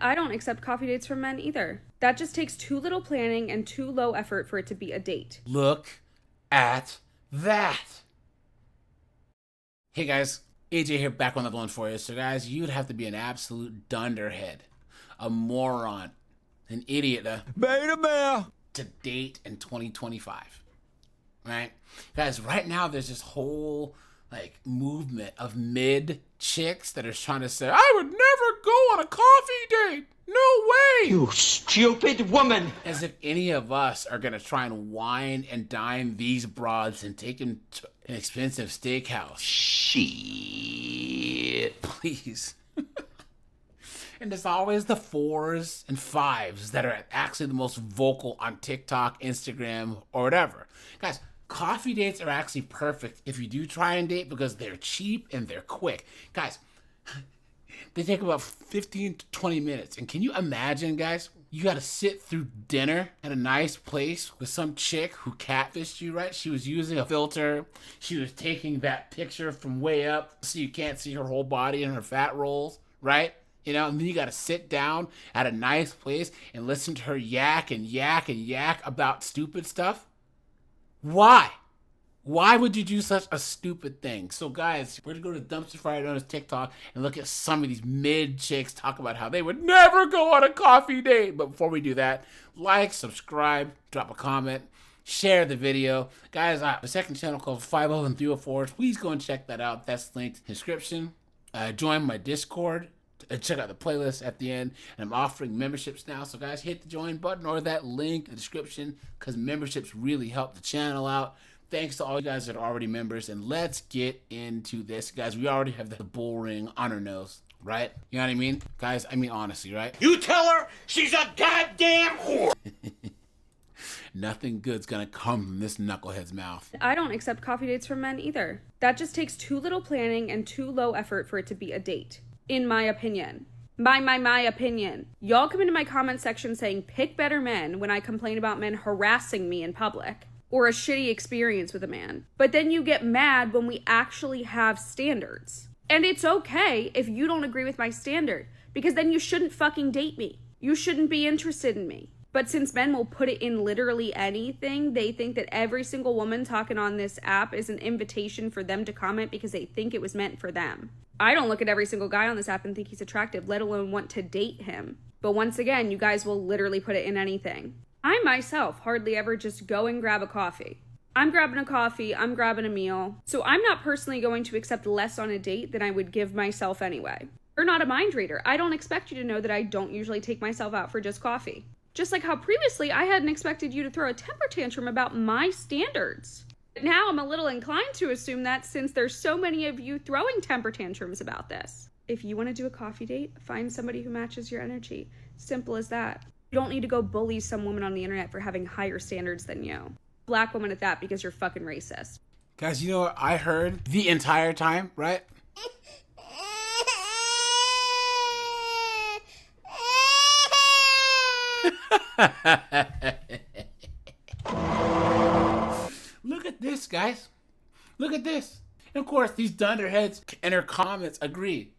I don't accept coffee dates from men either. That just takes too little planning and too low effort for it to be a date. Look at that. Hey guys, AJ here, back on the one for you. So guys, you'd have to be an absolute dunderhead, a moron, an idiot Beta male to date in 2025, right? Guys, right now there's this whole like movement of mid chicks that are trying to say, I would never go on a coffee date. No way. You stupid woman. As if any of us are going to try and wine and dine these broads and take them to an expensive steakhouse. Shit. Please. And it's always the 4s and 5s that are actually the most vocal on TikTok, Instagram, or whatever. Guys, coffee dates are actually perfect if you do try and date because they're cheap and they're quick. Guys, they take about 15 to 20 minutes. And can you imagine, guys, you got to sit through dinner at a nice place with some chick who catfished you, right? She was using a filter. She was taking that picture from way up so you can't see her whole body and her fat rolls, right? You know, and then you got to sit down at a nice place and listen to her yak and yak and yak about stupid stuff. Why? Why would you do such a stupid thing? So guys, we're going to go to Dumpster Fire known as TikTok and look at some of these mid chicks talk about how they would never go on a coffee date. But before we do that, like, subscribe, drop a comment, share the video. Guys, I have a second channel called 50 and 304. Please go and check that out. That's linked in the description. Join my Discord. Check out the playlist at the end. And I'm offering memberships now. So guys, hit the join button or that link in the description because memberships really help the channel out. Thanks to all you guys that are already members. And let's get into this. Guys, we already have the bull ring on her nose, right? You know what I mean? Guys, I mean honestly, right? You tell her she's a goddamn whore. Nothing good's gonna come from this knucklehead's mouth. I don't accept coffee dates from men either. That just takes too little planning and too low effort for it to be a date. In my opinion. My opinion. Y'all come into my comment section saying pick better men when I complain about men harassing me in public or a shitty experience with a man. But then you get mad when we actually have standards. And it's okay if you don't agree with my standard because then you shouldn't fucking date me. You shouldn't be interested in me. But since men will put it in literally anything, they think that every single woman talking on this app is an invitation for them to comment because they think it was meant for them. I don't look at every single guy on this app and think he's attractive, let alone want to date him. But once again, you guys will literally put it in anything. I myself hardly ever just go and grab a coffee. I'm grabbing a coffee, I'm grabbing a meal. So I'm not personally going to accept less on a date than I would give myself anyway. You're not a mind reader. I don't expect you to know that I don't usually take myself out for just coffee. Just like how previously I hadn't expected you to throw a temper tantrum about my standards. But now I'm a little inclined to assume that since there's so many of you throwing temper tantrums about this. If you want to do a coffee date, find somebody who matches your energy. Simple as that. You don't need to go bully some woman on the internet for having higher standards than you. Black woman at that because you're fucking racist. Guys, you know what I heard the entire time, right? Look at this, guys. Look at this. And of course, these dunderheads in her comments agree.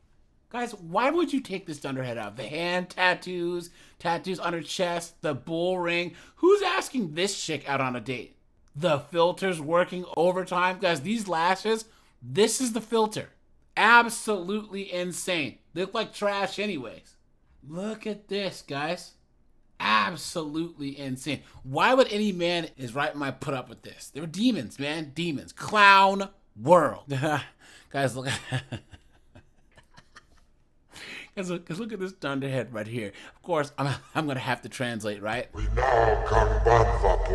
Guys, why would you take this dunderhead out? The hand tattoos, tattoos on her chest, the bull ring. Who's asking this chick out on a date? The filter's working overtime. Guys, these lashes, this is the filter. Absolutely insane. They look like trash anyways. Look at this, guys. Absolutely insane. Why would any man is right mind put up with this? They're demons, man. Demons. Clown world. Guys, look. Guys, look at this dunderhead right here. Of course, I'm gonna have to translate, right? We now can banva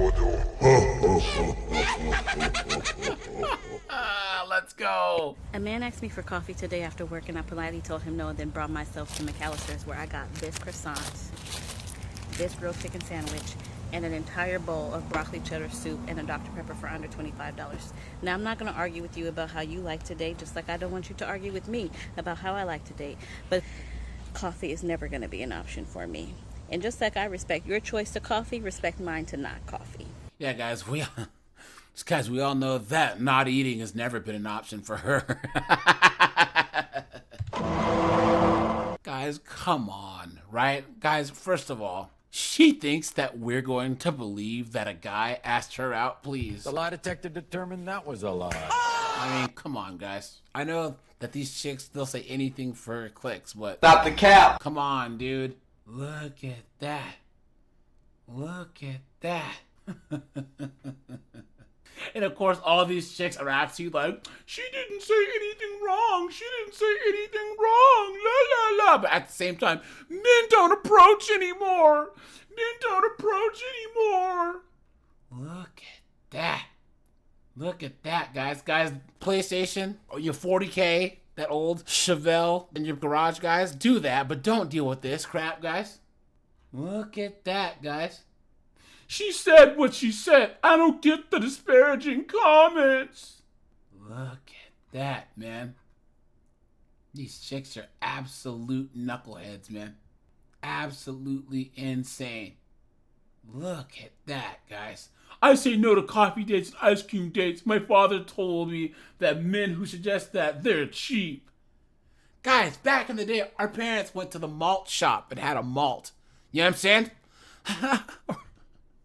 Let's go. A man asked me for coffee today after work, and I politely told him no, and then brought myself to McAllister's, where I got this croissant, this grilled chicken sandwich, and an entire bowl of broccoli cheddar soup and a Dr. Pepper for under $25. Now, I'm not going to argue with you about how you like to date, just like I don't want you to argue with me about how I like to date. But coffee is never going to be an option for me. And just like I respect your choice to coffee, respect mine to not coffee. Yeah, guys, we all know that not eating has never been an option for her. Guys, come on. right? Guys, first of all, she thinks that we're going to believe that a guy asked her out, please. The lie detector determined that was a lie. I mean, come on, guys. I know that these chicks, they'll say anything for clicks, but... Stop the cap. Come on, dude. Look at that. Look at that. And of course, all these chicks are actually like, she didn't say anything wrong. She didn't say anything wrong. La, la, la. But at the same time, men don't approach anymore. Men don't approach anymore. Look at that. Look at that, guys. Guys, PlayStation, or your 40K, that old Chevelle in your garage, guys, do that, but don't deal with this crap, guys. Look at that, guys. She said what she said. I don't get the disparaging comments. Look at that, man. These chicks are absolute knuckleheads, man. Absolutely insane. Look at that, guys. I say no to coffee dates and ice cream dates. My father told me that men who suggest that, they're cheap. Guys, back in the day, our parents went to the malt shop and had a malt. You know what I'm saying?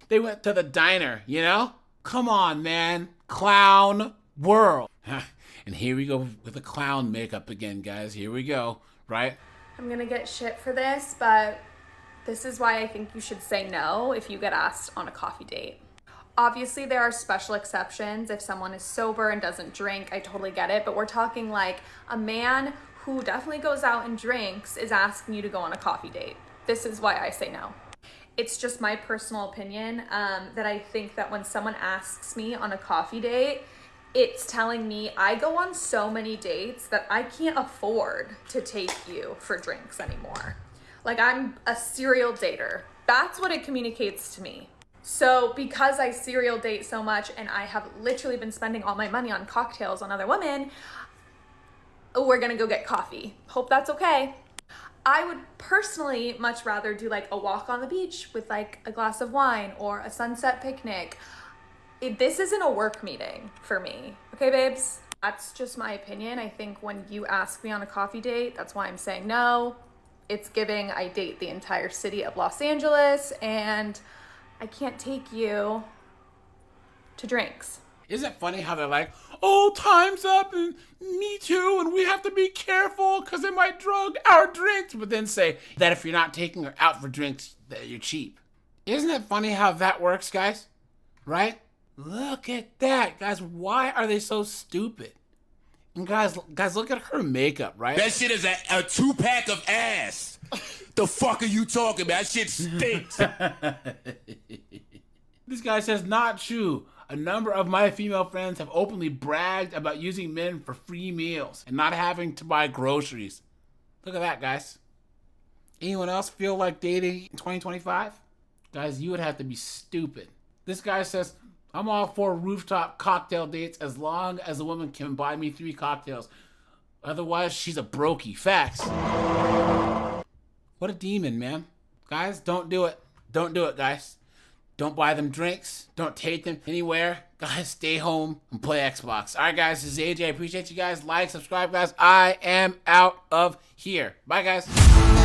They went to the diner, you know? Come on, man. Clown world. And here we go with the clown makeup again, guys. Here we go, right? I'm gonna get shit for this, but this is why I think you should say no if you get asked on a coffee date. Obviously, there are special exceptions. If someone is sober and doesn't drink, I totally get it. But we're talking like a man who definitely goes out and drinks is asking you to go on a coffee date. This is why I say no. It's just my personal opinion that I think that when someone asks me on a coffee date, it's telling me I go on so many dates that I can't afford to take you for drinks anymore. Like, I'm a serial dater. That's what it communicates to me. So because I serial date so much and I have literally been spending all my money on cocktails on other women, we're gonna go get coffee. Hope that's okay. I would personally much rather do like a walk on the beach with like a glass of wine or a sunset picnic. This isn't a work meeting for me. Okay, babes? That's just my opinion. I think when you ask me on a coffee date, that's why I'm saying no. It's giving I date the entire city of Los Angeles and I can't take you to drinks. Isn't it funny how they're like, oh, time's up and me too, and we have to be careful because they might drug our drinks, but then say that if you're not taking her out for drinks, that you're cheap. Isn't it funny how that works, guys? Right? Look at that, guys. Why are they so stupid? And guys, look at her makeup, right? That shit is a 2-pack of ass. The fuck are you talking about? That shit stinks. This guy says, not true. A number of my female friends have openly bragged about using men for free meals and not having to buy groceries. Look at that, guys. Anyone else feel like dating in 2025? Guys, you would have to be stupid. This guy says, I'm all for rooftop cocktail dates as long as a woman can buy me 3 cocktails. Otherwise, she's a brokey. Facts. What a demon, man. Guys, don't do it. Don't do it, guys. Don't buy them drinks. Don't take them anywhere. Guys, stay home and play Xbox. All right, guys, this is AJ. I appreciate you guys. Like, subscribe, guys. I am out of here. Bye, guys.